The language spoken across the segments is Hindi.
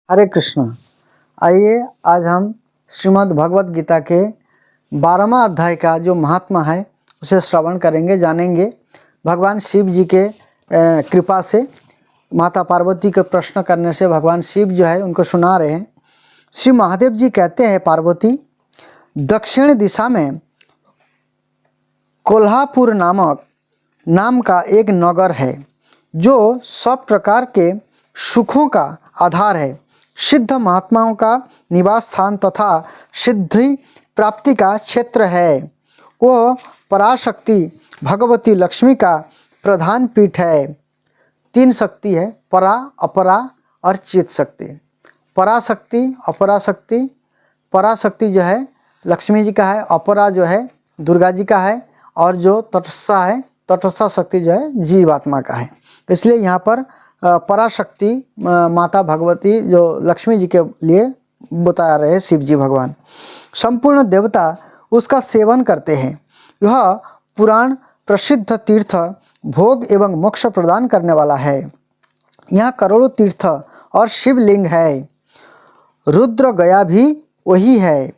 हरे कृष्ण। आइए आज हम श्रीमद् भगवत गीता के 12वां अध्याय का जो महात्मा है उसे श्रवण करेंगे, जानेंगे। भगवान शिव जी के कृपा से माता पार्वती के प्रश्न करने से भगवान शिव जो है उनको सुना रहे हैं। श्री महादेव जी कहते हैं, पार्वती, दक्षिण दिशा में कोल्हापुर नाम का एक नगर है जो सब प्रकार के सुखों का आधार है। सिद्ध महात्माओं का निवास स्थान तथा सिद्धि प्राप्ति का क्षेत्र है। वह पराशक्ति भगवती लक्ष्मी का प्रधान पीठ है। 3 शक्ति है, परा, अपरा और चित शक्ति। पराशक्ति, अपराशक्ति। पराशक्ति जो है लक्ष्मी जी का है, अपरा जो है दुर्गा जी का है, और जो तटस्था है, तटस्था शक्ति जो है जीवात्मा का है। इसलिए यहाँ पर पराशक्ति माता भगवती जो लक्ष्मी जी के लिए बता रहे हैं शिव जी भगवान। संपूर्ण देवता उसका सेवन करते हैं। यह पुराण प्रसिद्ध तीर्थ भोग एवं मोक्ष प्रदान करने वाला है। यहाँ करोड़ों तीर्थ और शिवलिंग है। रुद्र गया भी वही है।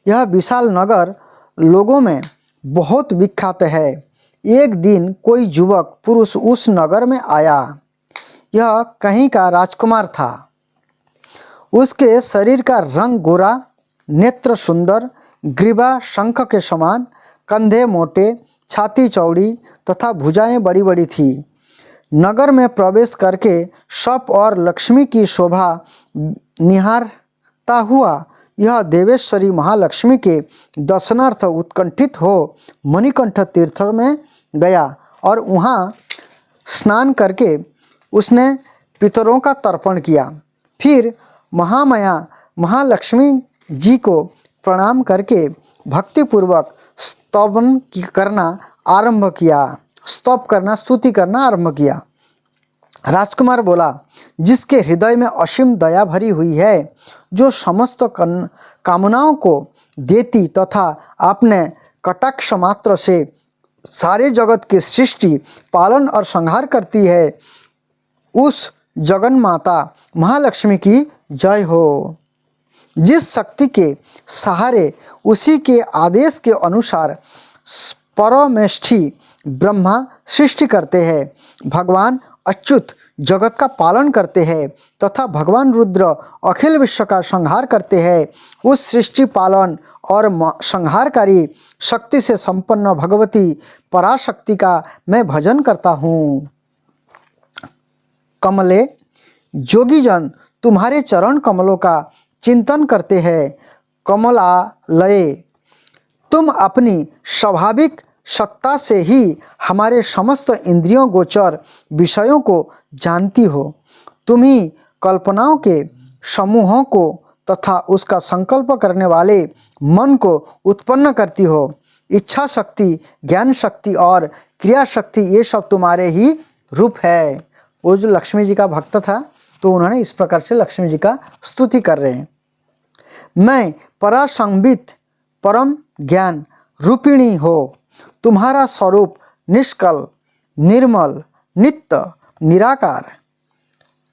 यह विशाल नगर लोगों में बहुत विख्यात है। एक दिन कोई युवक पुरुष उस नगर में आया। यह कहीं का राजकुमार था। उसके शरीर का रंग गोरा, नेत्र सुंदर, ग्रीवा शंख के समान, कंधे मोटे, छाती चौड़ी तथा भुजाएं बड़ी बड़ी थी। नगर में प्रवेश करके सप और लक्ष्मी की शोभा निहारता हुआ यह देवेश्वरी महालक्ष्मी के दर्शनार्थ उत्कंठित हो मणिकंठ तीर्थ में गया और वहाँ स्नान करके उसने पितरों का तर्पण किया। फिर महामाया महालक्ष्मी जी को प्रणाम करके भक्तिपूर्वक स्तवन करना आरंभ किया। स्तव करना, स्तुति करना आरंभ किया। राजकुमार बोला, जिसके हृदय में असीम दया भरी हुई है, जो समस्त कामनाओं को देती तथा अपने कटाक्ष मात्र से सारे जगत की सृष्टि, पालन और संहार करती है, उस जगन माता महालक्ष्मी की जय हो। जिस शक्ति के सहारे उसी के आदेश के अनुसार परमेष्ठी ब्रह्मा सृष्टि करते हैं, भगवान अच्युत जगत का पालन करते हैं तथा भगवान रुद्र अखिल विश्व का संहार करते हैं, उस सृष्टि पालन और संहारकारी शक्ति से संपन्न भगवती पराशक्ति का मैं भजन करता हूँ। कमले, जोगीजन तुम्हारे चरण कमलों का चिंतन करते हैं। कमलालये, तुम अपनी स्वाभाविक सत्ता से ही हमारे समस्त इंद्रियों गोचर विषयों को जानती हो। तुम ही कल्पनाओं के समूहों को तथा उसका संकल्प करने वाले मन को उत्पन्न करती हो। इच्छा शक्ति, ज्ञान शक्ति और क्रिया शक्ति, ये सब तुम्हारे ही रूप है। वो जो लक्ष्मी जी का भक्त था, तो उन्होंने इस प्रकार से लक्ष्मी जी का स्तुति कर रहे हैं। मैं परासंबित परम ज्ञान रूपिणी हो। तुम्हारा स्वरूप निष्कल, निर्मल, नित्य, निराकार,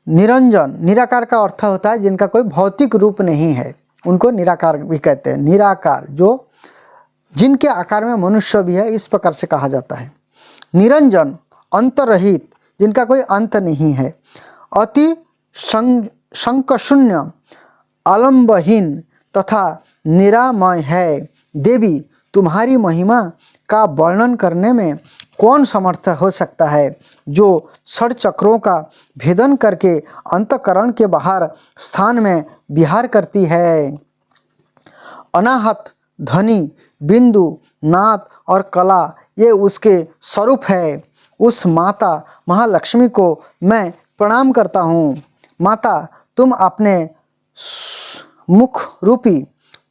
निरंजन। निराकार का अर्थ होता है जिनका कोई भौतिक रूप नहीं है, उनको निराकार भी कहते हैं। निराकार, जो जिनके आकार में मनुष्य भी है, इस प्रकार से कहा जाता है। निरंजन, अंतरहित, जिनका कोई अंत नहीं है। अति शंकशून्य, आलंबहीन तथा निरामय है। देवी, तुम्हारी महिमा का वर्णन करने में कौन समर्थ हो सकता है, जो षड चक्रों का भेदन करके अंतकरण के बाहर स्थान में विहार करती है। अनाहत, धनी, बिंदु, नाद और कला, ये उसके स्वरूप है। उस माता महालक्ष्मी को मैं प्रणाम करता हूँ। माता, तुम अपने मुख रूपी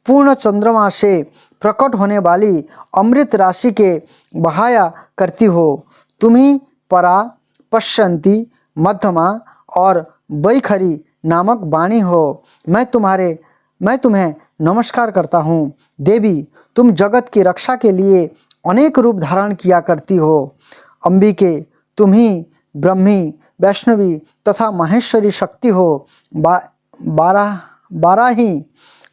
पूर्ण चंद्रमा से प्रकट होने वाली अमृत राशि के बहाया करती हो। तुम ही परा, पश्यंती, मध्यमा और बैखरी नामक वाणी हो। मैं तुम्हें नमस्कार करता हूँ। देवी, तुम जगत की रक्षा के लिए अनेक रूप धारण किया करती हो। अंबिके, तुम ही ब्रह्मी, वैष्णवी तथा महेश्वरी शक्ति हो। बारह ही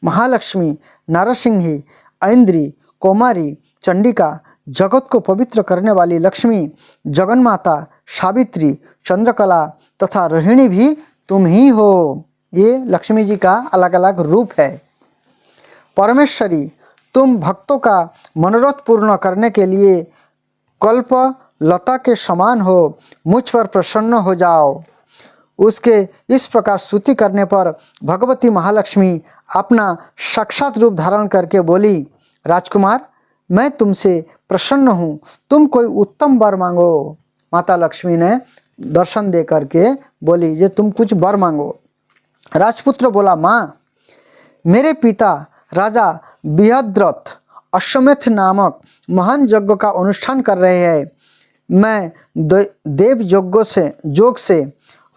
महालक्ष्मी, नरसिंही, ऐन्द्री, कौमारी, चंडिका, जगत को पवित्र करने वाली लक्ष्मी, जगन्माता, सावित्री, चंद्रकला तथा रोहिणी भी तुम ही हो। ये लक्ष्मी जी का अलग अलग रूप है। परमेश्वरी, तुम भक्तों का मनोरथ पूर्ण करने के लिए कल्प लता के समान हो, मुझ पर प्रसन्न हो जाओ। उसके इस प्रकार स्तुति करने पर भगवती महालक्ष्मी अपना साक्षात रूप धारण करके बोली, राजकुमार, मैं तुमसे प्रसन्न हूँ, तुम कोई उत्तम वर मांगो। माता लक्ष्मी ने दर्शन दे करके बोली, ये तुम कुछ वर मांगो। राजपुत्र बोला, माँ, मेरे पिता राजा बृहद्रथ अश्वमेध नामक महान यज्ञ का अनुष्ठान कर रहे हैं। मैं देव जोग से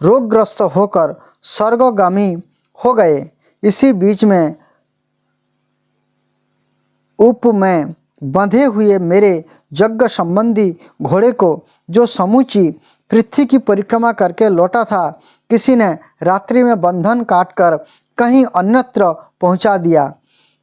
रोगग्रस्त होकर स्वर्गगामी हो गए। इसी बीच में में बंधे हुए मेरे यज्ञ संबंधी घोड़े को, जो समूची पृथ्वी की परिक्रमा करके लौटा था, किसी ने रात्रि में बंधन काटकर कहीं अन्यत्र पहुंचा दिया।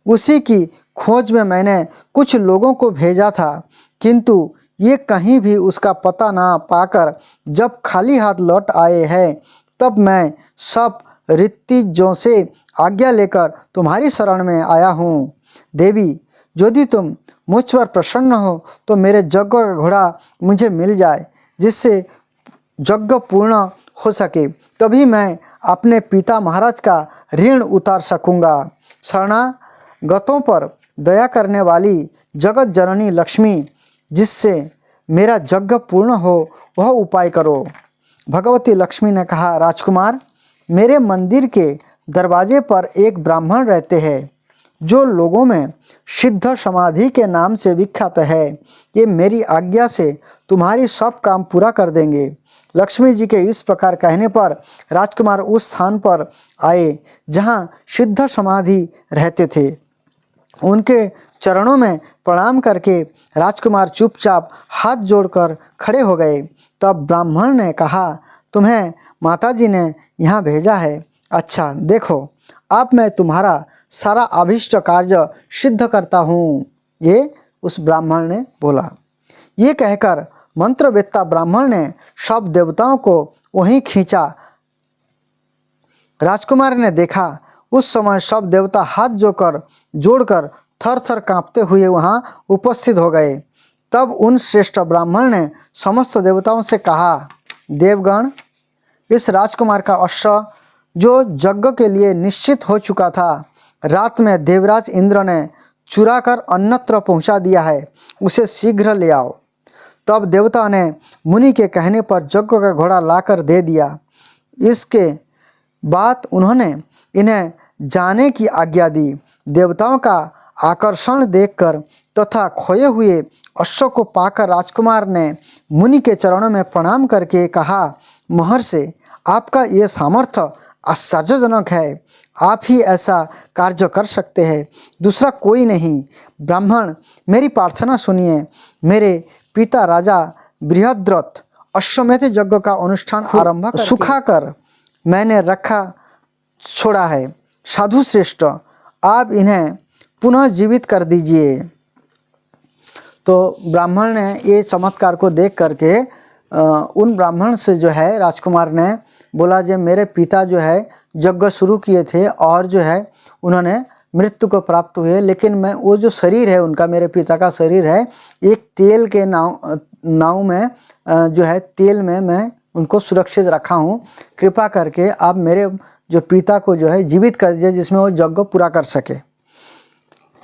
उसी की खोज में मैंने कुछ लोगों को भेजा था, किंतु ये कहीं भी उसका पता ना पाकर जब खाली हाथ लौट आए हैं, तब मैं सब ऋतिजों से आज्ञा लेकर तुम्हारी शरण में आया हूँ। देवी, यदि तुम मुझ पर प्रसन्न हो तो मेरे यज्ञ का घोड़ा मुझे मिल जाए, जिससे यज्ञ पूर्ण हो सके, तभी मैं अपने पिता महाराज का ऋण उतार सकूँगा। शरणागतों पर दया करने वाली जगत जननी लक्ष्मी, जिससे मेरा यज्ञ पूर्ण हो, वह उपाय करो। भगवती लक्ष्मी ने कहा, राजकुमार, मेरे मंदिर के दरवाजे पर एक ब्राह्मण रहते हैं, जो लोगों में सिद्ध समाधि के नाम से विख्यात है। ये मेरी आज्ञा से तुम्हारी सब काम पूरा कर देंगे। लक्ष्मी जी के इस प्रकार कहने पर राजकुमार उस स्थान पर आए जहाँ सिद्ध समाधि रहते थे। उनके चरणों में प्रणाम करके राजकुमार चुपचाप हाथ जोड़कर खड़े हो गए। तब ब्राह्मण ने कहा, तुम्हें माताजी ने यहाँ भेजा है। अच्छा, देखो, अब मैं तुम्हारा सारा अभीष्ट कार्य सिद्ध करता हूँ। ये उस ब्राह्मण ने बोला। ये कहकर मंत्रवेत्ता ब्राह्मण ने सब देवताओं को वहीं खींचा। राजकुमार ने देखा, उस समय सब देवता हाथ जोड़कर थर थर कांपते हुए वहाँ उपस्थित हो गए। तब उन श्रेष्ठ ब्राह्मण ने समस्त देवताओं से कहा, देवगण, इस राजकुमार का अश्व, जो यज्ञ के लिए निश्चित हो चुका था, रात में देवराज इंद्र ने चुरा कर अन्यत्र पहुंचा दिया है, उसे शीघ्र ले आओ। तब देवता ने मुनि के कहने पर यज्ञ का घोड़ा लाकर दे दिया। इसके बाद उन्होंने इन्हें जाने की आज्ञा दी। देवताओं का आकर्षण देखकर तथा खोए हुए अश्व को पाकर राजकुमार ने मुनि के चरणों में प्रणाम करके कहा, महर्षि, आपका ये सामर्थ्य आश्चर्यजनक है। आप ही ऐसा कार्य कर सकते हैं, दूसरा कोई नहीं। ब्राह्मण, मेरी प्रार्थना सुनिए। मेरे पिता राजा बृहद्रथ अश्वमेध यज्ञ का अनुष्ठान आरंभ सुखाकर मैंने रखा छोड़ा है। साधु श्रेष्ठ, आप इन्हें पुनः जीवित कर दीजिए। तो ब्राह्मण ने ये चमत्कार को देख करके उन ब्राह्मण से जो है राजकुमार ने बोला, जो मेरे पिता जो है यज्ञ शुरू किए थे और जो है उन्होंने मृत्यु को प्राप्त हुए, लेकिन मैं वो जो शरीर है उनका, मेरे पिता का शरीर है, एक तेल के नाव में जो है तेल में मैं उनको सुरक्षित रखा हूँ। कृपा करके आप मेरे जो पिता को जो है जीवित कर दीजिए, जिसमें वो यज्ञ पूरा कर सके।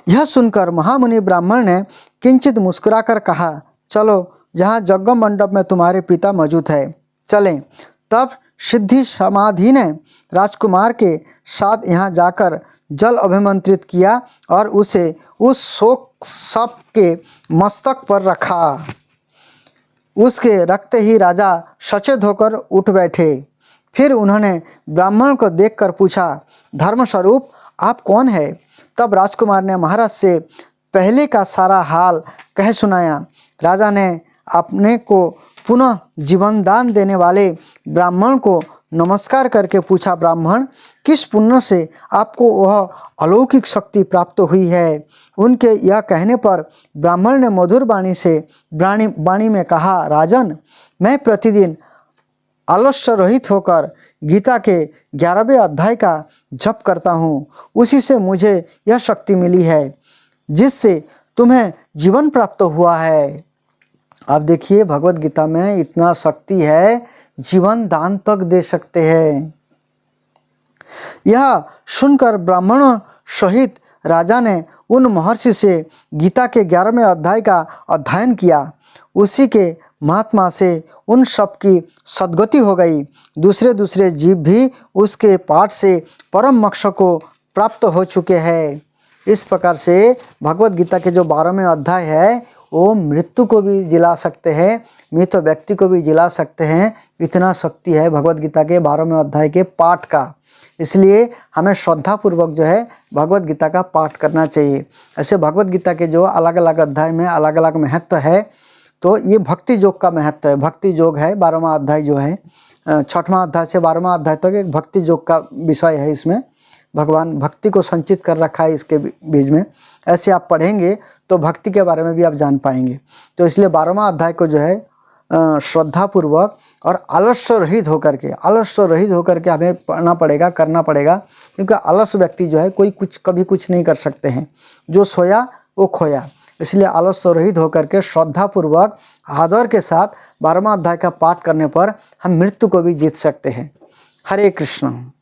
यह सुनकर महामुनि ब्राह्मण ने किंचित मुस्कुराकर कहा, चलो, जहाँ यज्ञ मंडप में तुम्हारे पिता मौजूद है, चलें। तब सिद्धि समाधि ने राजकुमार के साथ यहाँ जाकर जल अभिमंत्रित किया और उसे उस शोक सप के मस्तक पर रखा। उसके रखते ही राजा सचेत होकर उठ बैठे। फिर उन्होंने ब्राह्मण को देखकर पूछा, धर्मस्वरूप, आप कौन है? तब राजकुमार ने महाराज से पहले का सारा हाल कह सुनाया। राजा ने अपने को पुनः जीवन दान देने वाले ब्राह्मण को नमस्कार करके पूछा, ब्राह्मण, किस पुण्य से आपको वह अलौकिक शक्ति प्राप्त हुई है। उनके यह कहने पर ब्राह्मण ने मधुर वाणी में कहा, राजन, मैं प्रतिदिन आलस्य रहित होकर गीता के 11वें अध्याय का जप करता हूँ। उसी से मुझे यह शक्ति मिली है जिससे तुम्हें जीवन प्राप्त हुआ है। अब देखिए, भगवत गीता में इतना शक्ति है, जीवन दान तक दे सकते हैं। यह सुनकर ब्राह्मण सहित राजा ने उन महर्षि से गीता के 11वें अध्याय का अध्ययन किया। उसी के महात्मा से उन सब की सद्गति हो गई। दूसरे दूसरे जीव भी उसके पाठ से परम मोक्ष को प्राप्त हो चुके हैं। इस प्रकार से भगवत गीता के जो 12वें अध्याय है वो मृत्यु को भी जिला सकते हैं, मृत व्यक्ति को भी जिला सकते हैं। इतना शक्ति है भगवत गीता के 12वें अध्याय के पाठ का। इसलिए हमें श्रद्धापूर्वक जो है भगवत गीता का पाठ करना चाहिए। ऐसे भगवत गीता के जो अलग अलग अध्याय में अलग अलग महत्व है, तो ये भक्ति योग का महत्व है। भक्ति योग है 12वां अध्याय जो है, 6वां अध्याय से 12वां अध्याय तक एक भक्ति योग का विषय है। इसमें भगवान भक्ति को संचित कर रखा है इसके बीच में। ऐसे आप पढ़ेंगे तो भक्ति के बारे में भी आप जान पाएंगे। तो इसलिए 12वां अध्याय को जो है श्रद्धापूर्वक और आलस्य रहित होकर के हमें पढ़ना पड़ेगा, करना पड़ेगा। क्योंकि आलस्य व्यक्ति जो है कोई कभी कुछ नहीं कर सकते हैं। जो सोया वो खोया। इसलिए आलस्य रहित होकर के श्रद्धापूर्वक आदर के साथ 12वां अध्याय का पाठ करने पर हम मृत्यु को भी जीत सकते हैं। हरे कृष्ण।